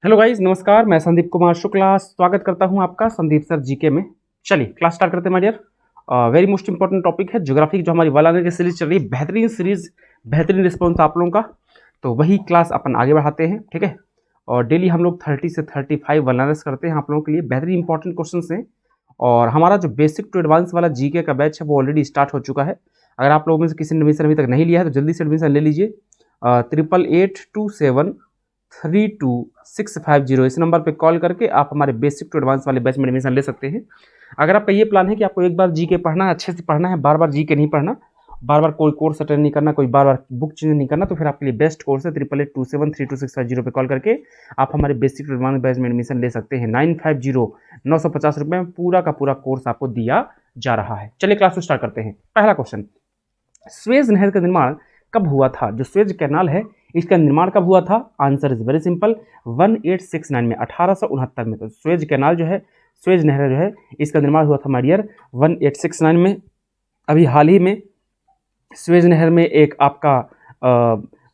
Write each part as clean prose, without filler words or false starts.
Hello guys, नमस्कार। मैं संदीप कुमार शुक्ला स्वागत करता हूं आपका संदीप सर जीके में। चलिए क्लास स्टार्ट करते हैं my dear. Very most important topic है ज्योग्राफी, जो हमारी वालाने की सीरीज चल रही है। बेहतरीन सीरीज, बेहतरीन रिस्पॉन्स आप लोगों का, तो वही क्लास अपन आगे बढ़ाते हैं, ठीक है। और डेली हम लोग 30 से 35 वालानस करते हैं आप लोगों के लिए। बेहतरीन इंपॉर्टेंट क्वेश्चन हैं। और हमारा जो बेसिक टू एडवांस वाला जीके का बैच है वो ऑलरेडी स्टार्ट हो चुका है। अगर आप लोगों में से किसी ने एडमिशन अभी तक नहीं लिया है तो जल्दी से एडमिशन ले लीजिए। 8882732650 इस नंबर पे कॉल करके आप हमारे बेसिक टू एडवांस वाले बैच में एडमिशन ले सकते हैं। अगर आपका ये प्लान है कि आपको एक बार जीके पढ़ना है, अच्छे से पढ़ना है, बार बार जीके नहीं पढ़ना, बार बार कोई कोर्स अटेंड नहीं करना, कोई बार बार बुक चेंज नहीं करना, तो फिर आपके लिए बेस्ट कोर्स है 8882732650 पे कॉल करके आप हमारे बेसिक टू एडवांस बैच में एडमिशन ले सकते हैं। 950 रुपये में पूरा का पूरा कोर्स आपको दिया जा रहा है। चलिए क्लास को स्टार्ट करते हैं। पहला क्वेश्चन, स्वेज नहर का निर्माण कब हुआ था? जो स्वेज कैनाल है इसका निर्माण कब हुआ था? आंसर इज वेरी सिंपल, 1869 में, 1869 में। तो स्वेज कैनाल जो है, स्वेज नहर जो है, इसका निर्माण हुआ था माय डियर 1869 में। अभी हाल ही में स्वेज नहर में एक आपका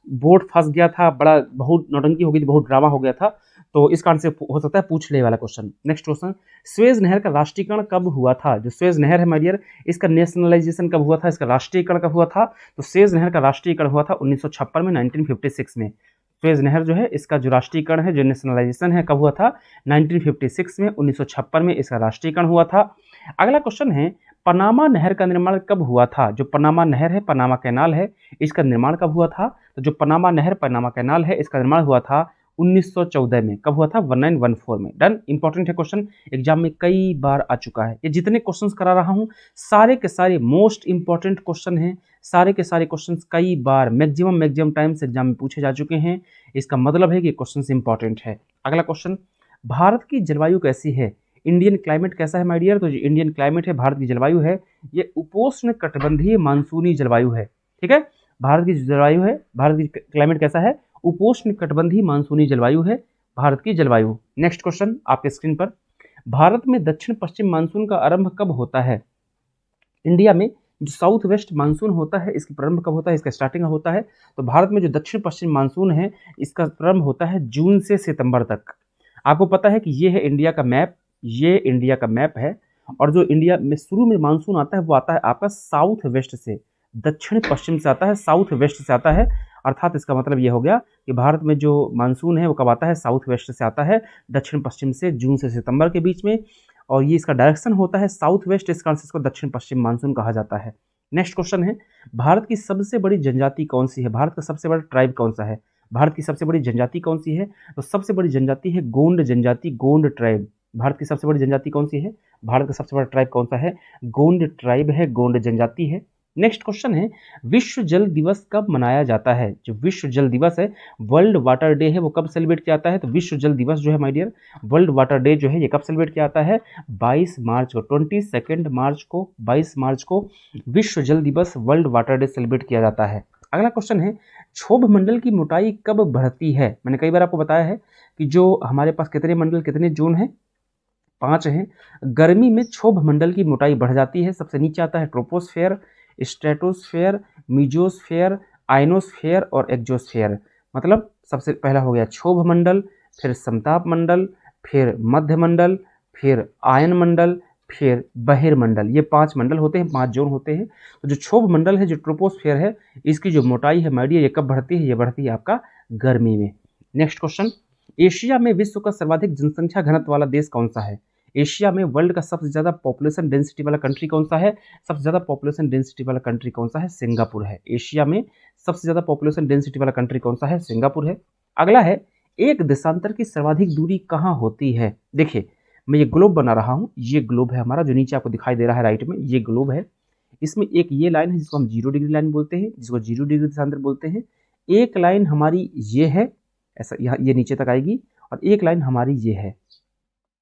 बोट फंस गया था, बड़ा बहुत नौटंकी हो गई थी, बहुत ड्रामा हो गया था। तो इसका आंसर हो सकता है पूछ ले वाला क्वेश्चन। नेक्स्ट क्वेश्चन, स्वेज नहर का राष्ट्रीयकरण कब हुआ था? जो स्वेज नहर है माय डियर, इसका नेशनलाइजेशन कब हुआ था, इसका राष्ट्रीयकरण कब हुआ था? तो स्वेज नहर का राष्ट्रीयकरण हुआ था 1956 में, 1956 में। स्वेज नहर जो है इसका जो राष्ट्रीयकरण है, जो नेशनलाइजेशन है, कब हुआ था? 1956 में, 1956 में इसका राष्ट्रीयकरण हुआ था। अगला क्वेश्चन है, पनामा नहर का निर्माण कब हुआ था? जो पनामा नहर है, पनामा कैनाल है, इसका निर्माण कब हुआ था? तो जो पनामा नहर, पनामा कैनाल है, इसका निर्माण हुआ था 1914 में। कब हुआ था? 1914 में। डन। इंपॉर्टेंट है क्वेश्चन, एग्जाम में कई बार आ चुका है। ये जितने क्वेश्चंस करा रहा हूं सारे के सारे मोस्ट इंपॉर्टेंट क्वेश्चन हैं। सारे के सारे क्वेश्चंस कई बार मैक्सिमम टाइम्स एग्जाम में पूछे जा चुके हैं। इसका मतलब है कि क्वेश्चंस इंपॉर्टेंट है। अगला क्वेश्चन, भारत की जलवायु कैसी है? इंडियन क्लाइमेट कैसा है माय डियर? तो जो इंडियन क्लाइमेट है, भारत की जलवायु है, ये उपोष्ण कटिबंधीय मानसूनी जलवायु है, ठीक है। भारत की जलवायु है, भारत की क्लाइमेट कैसा है? उपोष्ण कटिबंधीय मानसूनी जलवायु है भारत की जलवायु। नेक्स्ट क्वेश्चन आपके स्क्रीन पर, भारत में दक्षिण पश्चिम मानसून का आरंभ कब होता है? इंडिया में जो साउथ वेस्ट मानसून होता है, इसका प्रारंभ कब होता है, इसका स्टार्टिंग होता है? तो भारत में जो दक्षिण पश्चिम मानसून है, इसका प्रारंभ होता है जून से सितंबर तक। आपको पता है कि ये है इंडिया का मैप, ये इंडिया का मैप है। और जो इंडिया में शुरू में मानसून आता है वो आता है आपका साउथ वेस्ट से, दक्षिण पश्चिम से आता है, साउथ वेस्ट से आता है। अर्थात इसका मतलब ये हो गया कि भारत में जो मानसून है वो कब आता है? साउथ वेस्ट से आता है, दक्षिण पश्चिम से, जून से सितंबर के बीच में। और ये इसका डायरेक्शन होता है साउथ वेस्ट, इस कारण से इसको दक्षिण पश्चिम मानसून कहा जाता है। नेक्स्ट क्वेश्चन है, भारत की सबसे बड़ी जनजाति कौन सी है? भारत का सबसे बड़ा ट्राइब कौन सा है? भारत की सबसे बड़ी जनजाति कौन सी है? तो सबसे बड़ी जनजाति है गोंड जनजाति, गोंड ट्राइब। भारत की सबसे बड़ी जनजाति कौन सी है? भारत का सबसे बड़ा ट्राइब कौन सा है? गोंड ट्राइब है, गोंड जनजाति है। नेक्स्ट क्वेश्चन है, विश्व जल दिवस कब मनाया जाता है? जो विश्व जल दिवस है, वर्ल्ड वाटर डे है, वो कब सेलिब्रेट किया जाता है? तो विश्व जल दिवस जो है my dear, world water day जो है, ये कब सेलिब्रेट किया जाता है? 22 मार्च को, 22 मार्च को, 22 मार्च को विश्व जल दिवस, वर्ल्ड वाटर डे सेलिब्रेट किया जाता है। अगला क्वेश्चन है, क्षोभ मंडल की मोटाई कब बढ़ती है? मैंने कई बार आपको बताया है कि जो हमारे पास कितने मंडल, कितने जोन हैं? 5 हैं। गर्मी में क्षोभ मंडल की मोटाई बढ़ जाती है। सबसे नीचे आता है ट्रोपोस्फेयर, स्ट्रेटोस्फेयर, मीजोस्फेयर, आयनोस्फेयर और एक्जोस्फेयर। मतलब सबसे पहला हो गया क्षोभ मंडल, फिर समताप मंडल, फिर मध्य मंडल, फिर आयन मंडल, फिर बहिर्मंडल। ये 5 मंडल होते हैं, 5 जोन होते हैं। तो जो क्षोभ मंडल है, जो ट्रोपोस्फेयर है, इसकी जो मोटाई है माय डियर, ये कब बढ़ती है? ये बढ़ती है आपका गर्मी में। नेक्स्ट क्वेश्चन, एशिया में विश्व का सर्वाधिक जनसंख्या घनत्व वाला देश कौन सा है? एशिया में वर्ल्ड का सबसे ज़्यादा पॉपुलेशन डेंसिटी वाला कंट्री कौन सा है? सबसे ज़्यादा पॉपुलेशन डेंसिटी वाला कंट्री कौन सा है? सिंगापुर है। एशिया में सबसे ज़्यादा पॉपुलेशन डेंसिटी वाला कंट्री कौन सा है? सिंगापुर है। अगला है, एक देशांतर की सर्वाधिक दूरी कहाँ होती है? देखिए, मैं ये ग्लोब बना रहा हूँ, ये ग्लोब है हमारा, जो नीचे आपको दिखाई दे रहा है राइट में, ये ग्लोब है। इसमें एक ये लाइन है जिसको हम 0 डिग्री लाइन बोलते हैं, जिसको 0 डिग्री देशांतर बोलते हैं। एक लाइन हमारी ये है, ऐसा यहाँ ये नीचे तक आएगी, और एक लाइन हमारी ये है,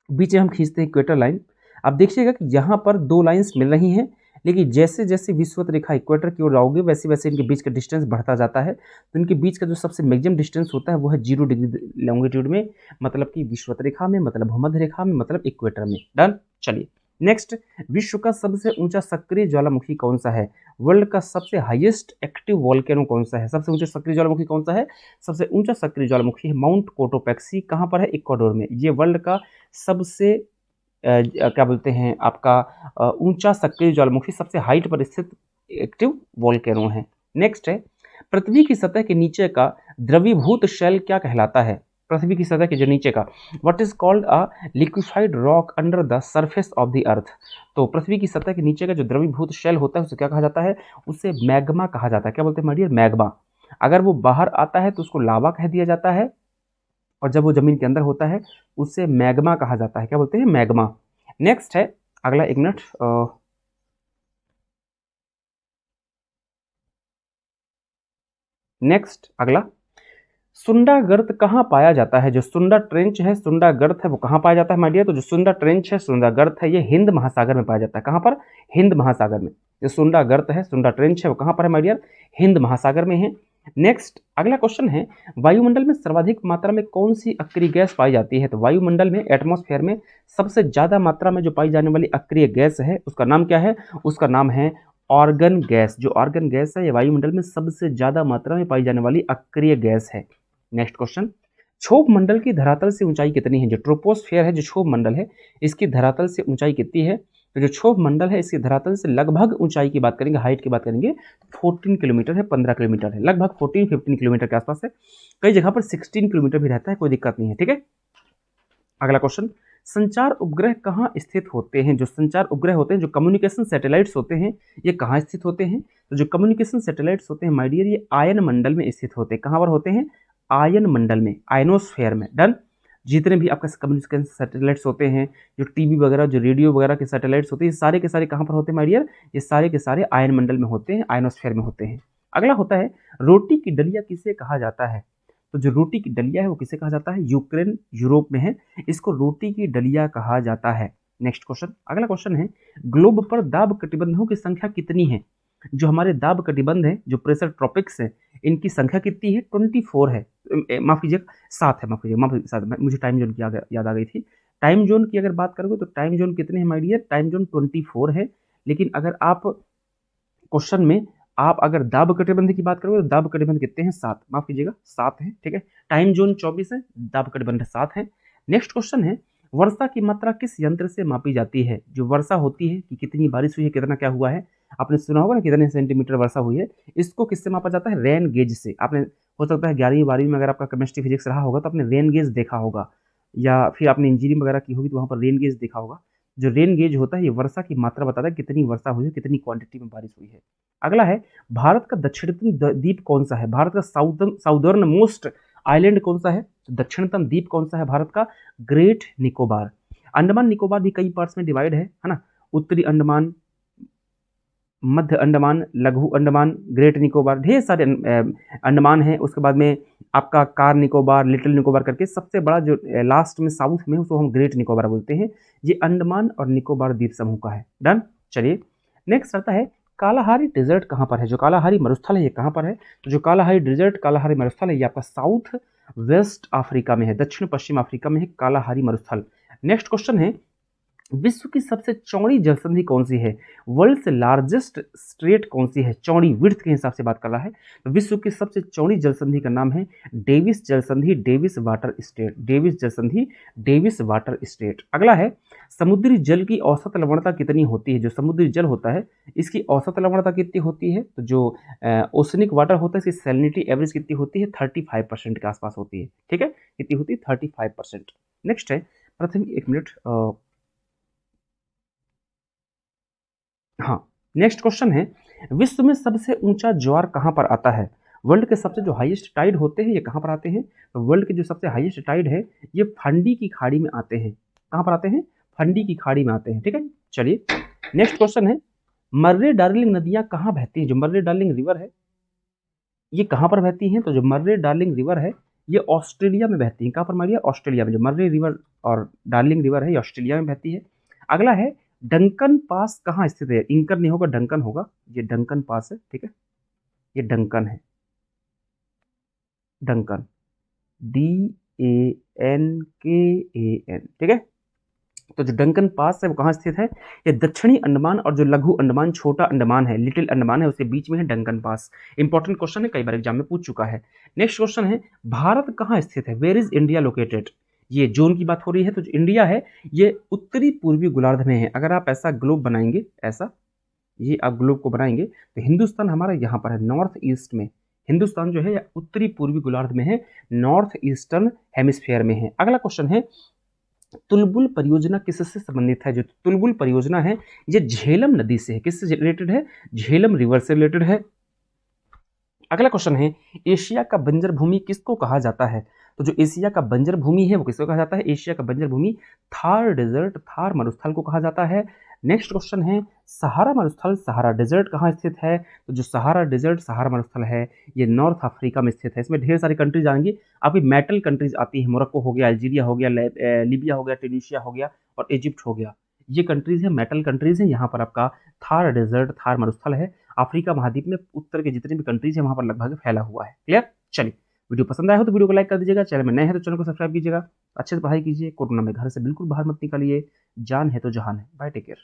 बीच में हम खींचते हैं इक्वेटर लाइन। आप देखिएगा कि यहाँ पर 2 लाइंस मिल रही हैं, लेकिन जैसे जैसे विषुवत रेखा इक्वेटर की ओर जाओगे वैसे वैसे इनके बीच का डिस्टेंस बढ़ता जाता है। तो इनके बीच का जो सबसे मैक्सिमम डिस्टेंस होता है वो है 0 डिग्री लॉन्गिट्यूड में, मतलब कि विषुवत रेखा में, मतलब भूमध्य रेखा में, मतलब इक्वेटर में। डन। चलिए नेक्स्ट, विश्व का सबसे ऊंचा सक्रिय ज्वालामुखी कौन सा है? वर्ल्ड का सबसे हाईएस्ट एक्टिव वोल्केनो कौन सा है? सबसे ऊंचा सक्रिय ज्वालामुखी कौन सा है? सबसे ऊंचा सक्रिय ज्वालामुखी है माउंट कोटोपैक्सी। कहाँ पर है? इक्वाडोर में। ये वर्ल्ड का सबसे क्या बोलते हैं आपका ऊंचा सक्रिय ज्वालामुखी, सबसे हाइट पर स्थित एक्टिव वोल्केनो है। नेक्स्ट है, पृथ्वी की सतह के नीचे का द्रवीभूत शेल क्या कहलाता है? पृथ्वी की सतह के जो नीचे का, what is called a liquefied rock under the surface of the earth. तो पृथ्वी की सतह के नीचे का जो द्रवीभूत शेल होता है उसे क्या कहा जाता है? उसे मैग्मा कहा जाता है। क्या बोलते हैं माय डियर? मैग्मा। अगर वो बाहर आता है तो उसको लावा कह दिया जाता है, और जब वो जमीन के अंदर होता है उसे मैग्मा कहा जाता है। क्या बोलते हैं? मैग्मा। नेक्स्ट है अगला, एक मिनट, नेक्स्ट अगला, सुंडा गर्त कहाँ पाया जाता है? जो सुंडा ट्रेंच है, सुंडा गर्त है, वो कहाँ पाया जाता है माय डियर? तो जो सुंडा ट्रेंच है, सुंडा गर्त है, ये हिंद महासागर में पाया जाता है। कहाँ पर? हिंद महासागर में। जो सुंडा गर्त है, सुंडा ट्रेंच है, वो कहाँ पर है माय डियर? हिंद महासागर में है। नेक्स्ट अगला क्वेश्चन है, वायुमंडल में सर्वाधिक मात्रा में कौन सी अक्रिय गैस पाई जाती है? तो वायुमंडल में, एटमॉस्फेयर में सबसे ज्यादा मात्रा में जो पाई जाने वाली अक्रिय गैस है उसका नाम क्या है? उसका नाम है ऑर्गन गैस। जो ऑर्गन गैस है ये वायुमंडल में सबसे ज्यादा मात्रा में पाई जाने वाली अक्रिय गैस है। नेक्स्ट क्वेश्चन, क्षोभ मंडल की धरातल से ऊंचाई कितनी है? जो ट्रोपोस्फेयर है, जो क्षोभ मंडल है, इसकी धरातल से ऊंचाई कितनी है? तो जो क्षोभ मंडल है इसकी धरातल से लगभग ऊंचाई की बात करेंगे, हाइट की बात करेंगे, 14 किलोमीटर है, 15 किलोमीटर है, लगभग 14-15 किलोमीटर के आसपास है। कई जगह पर 16 किलोमीटर भी रहता है, कोई दिक्कत नहीं है। ठीक है, अगला क्वेश्चन, संचार उपग्रह कहाँ स्थित होते हैं? जो संचार उपग्रह होते हैं, जो कम्युनिकेशन सैटेलाइट्स होते हैं, ये कहाँ स्थित होते हैं? तो जो कम्युनिकेशन सैटेलाइट्स होते हैं माय डियर, ये आयन मंडल में स्थित होते हैं। कहाँ पर होते हैं? आयन मंडल में, आयनोस्फेयर में। डन। जितने भी आपका कम्युनिकेशन सैटेलाइट्स होते हैं, जो टीवी वगैरह, जो रेडियो वगैरह के सैटेलाइट्स होते हैं, ये सारे के सारे कहाँ पर होते हैं माय डियर? ये सारे के सारे आयन मंडल में होते हैं, आयनोस्फेयर में होते हैं। अगला होता है, रोटी की डलिया किसे कहा जाता है? तो जो रोटी की डलिया है वो किसे कहा जाता है? यूक्रेन यूरोप में है, इसको रोटी की डलिया कहा जाता है। नेक्स्ट क्वेश्चन, अगला क्वेश्चन है, ग्लोब पर दाब कटिबंधों की संख्या कितनी है? जो हमारे दाब कटिबंध है, जो प्रेशर ट्रॉपिक्स है, इनकी संख्या कितनी है? 24 है। माफ कीजिएगा, 7 है, माफ कीजिएगा, माफ, 7। मुझे टाइम जोन की याद आ गई थी। टाइम जोन की अगर बात करोगे तो टाइम जोन कितने हैं माय डियर? टाइम जोन 24 है। लेकिन अगर आप क्वेश्चन में आप अगर दाब कटिबंध की बात करोगे तो दाब कटिबंध कितने हैं? 7, माफ कीजिएगा, 7 है। ठीक है, टाइम जोन 24 है, दाब कटिबंध 7 है। नेक्स्ट क्वेश्चन है, वर्षा की मात्रा किस यंत्र से मापी जाती है? जो वर्षा होती है कि कितनी बारिश हुई है, कितना क्या हुआ है, आपने सुना होगा ना, कितने सेंटीमीटर वर्षा हुई है, इसको किससे मापा जाता है? रेन गेज से। आपने हो सकता है 11वीं 12वीं में अगर आपका केमिस्ट्री फिजिक्स रहा होगा तो आपने रेन गेज देखा होगा, या फिर आपने इंजीनियरिंग वगैरह की होगी तो वहाँ पर रेन गेज देखा होगा। जो रेन गेज होता है ये वर्षा की मात्रा बताता है कितनी वर्षा हुई है, कितनी क्वांटिटी में बारिश हुई है। अगला है, भारत का दक्षिणतम द्वीप कौन सा है? भारत का साउदर्न मोस्ट आइलैंड कौन सा है? दक्षिणतम द्वीप कौन सा है भारत का? ग्रेट निकोबार। अंडमान निकोबार भी कई पार्ट्स में डिवाइड है ना? उत्तरी अंडमान, मध्य अंडमान, लघु अंडमान, ग्रेट निकोबार, ढेर सारे अंडमान है। उसके बाद में आपका कार निकोबार, लिटिल निकोबार करके सबसे बड़ा जो लास्ट में साउथ में उसको हम ग्रेट निकोबार बोलते हैं। ये अंडमान और निकोबार द्वीप समूह का है। डन। चलिए, नेक्स्ट आता है, कालाहारी डेजर्ट कहाँ पर है? जो कालाहारी मरुस्थल है ये कहाँ पर है? तो जो कालाहारी डेजर्ट, कालाहारी मरुस्थल है, ये आपका साउथ वेस्ट अफ्रीका में है, दक्षिण पश्चिम अफ्रीका में है कालाहारी मरुस्थल। नेक्स्ट क्वेश्चन है, विश्व की सबसे चौड़ी जलसंधि कौन सी है? वर्ल्ड से लार्जेस्ट स्ट्रेट कौन सी है? चौड़ी, विड्थ के हिसाब से बात कर रहा है तो विश्व की सबसे चौड़ी जलसंधि का नाम है डेविस जलसंधि, डेविस वाटर स्टेट, डेविस जलसंधि, डेविस वाटर स्टेट। अगला है, समुद्री जल की औसत लवणता कितनी होती है? जो समुद्री जल होता है इसकी औसत लवणता कितनी होती है? तो जो ओशनिक वाटर होता है इसकी सैलिनिटी एवरेज कितनी होती है? 35% के आसपास होती है। ठीक है, कितनी होती है? 35%। नेक्स्ट है, पृथ्वी, एक मिनट, हाँ, नेक्स्ट क्वेश्चन है, विश्व में सबसे ऊंचा ज्वार कहाँ पर आता है? वर्ल्ड के सबसे जो हाईएस्ट टाइड होते हैं ये कहाँ पर आते हैं? तो वर्ल्ड के जो सबसे हाईएस्ट टाइड है ये फंडी की खाड़ी में आते हैं। कहाँ पर आते हैं? फंडी की खाड़ी में आते हैं। ठीक है, चलिए, नेक्स्ट क्वेश्चन है, मर्रे डार्लिंग नदियां कहाँ बहती हैं? जो मर्रे डार्लिंग रिवर है ये कहाँ पर बहती हैं? तो जो मर्रे डार्लिंग रिवर है ये ऑस्ट्रेलिया में बहती है। कहाँ पर मारिए? ऑस्ट्रेलिया में। जो मर्रे रिवर और डार्लिंग रिवर है ये ऑस्ट्रेलिया में बहती है। अगला है, डंकन पास कहाँ स्थित है? इंकर नहीं होगा, डंकन होगा। ये डंकन पास है। ठीक है, ये डंकन है, डंकन, DANKAN। ठीक है, तो जो डंकन पास है वो कहाँ स्थित है? ये दक्षिणी अंडमान और जो लघु अंडमान छोटा अंडमान है, लिटिल अंडमान है, उसके बीच में है डंकन पास। इंपॉर्टेंट क्वेश्चन है, कई बार एग्जाम में पूछ चुका है। नेक्स्ट क्वेश्चन है, भारत कहाँ स्थित है? Where is India located? ये जोन की बात हो रही है, तो जो इंडिया है ये उत्तरी पूर्वी गोलार्ध में है। अगर आप ऐसा ग्लोब बनाएंगे, ऐसा ये आप ग्लोब को बनाएंगे तो हिंदुस्तान हमारा यहाँ पर है नॉर्थ ईस्ट में। हिंदुस्तान जो है या उत्तरी पूर्वी गोलार्ध में है, नॉर्थ ईस्टर्न हेमिस्फीयर में है। अगला क्वेश्चन है, तुलबुल परियोजना किससे संबंधित है? जो तुलबुल परियोजना है ये झेलम नदी से है। किससे रिलेटेड है? झेलम रिवर से रिलेटेड है। अगला क्वेश्चन है, एशिया का बंजर भूमि किसको कहा जाता है? तो जो एशिया का बंजर भूमि है वो किसको कहा जाता है? एशिया का बंजर भूमि थार डेजर्ट, थार मरुस्थल को कहा जाता है। नेक्स्ट क्वेश्चन है, सहारा मरुस्थल, सहारा डेजर्ट कहाँ स्थित है? तो जो सहारा डेजर्ट, सहारा मरुस्थल है ये नॉर्थ अफ्रीका में स्थित है। इसमें ढेर सारी कंट्रीज आएंगी, आपकी मेटल कंट्रीज आती है, मोरक्को हो गया, अल्जीरिया हो गया, लीबिया हो गया, ट्यूनीशिया हो गया और इजिप्ट हो गया। ये कंट्रीज है, मेटल कंट्रीज है। यहाँ पर आपका थार डेजर्ट, थार मरुस्थल है। अफ्रीका महाद्वीप में उत्तर के जितने भी कंट्रीज है वहां पर लगभग फैला हुआ है। क्लियर? चलिए, वीडियो पसंद आया हो तो वीडियो को लाइक कर दीजिएगा, चैनल में नए हैं तो चैनल को सब्सक्राइब कीजिएगा। अच्छे से पढ़ाई कीजिए, कोरोना में घर से बिल्कुल बाहर मत निकालिए। जान है तो जहान है। Bye, take care.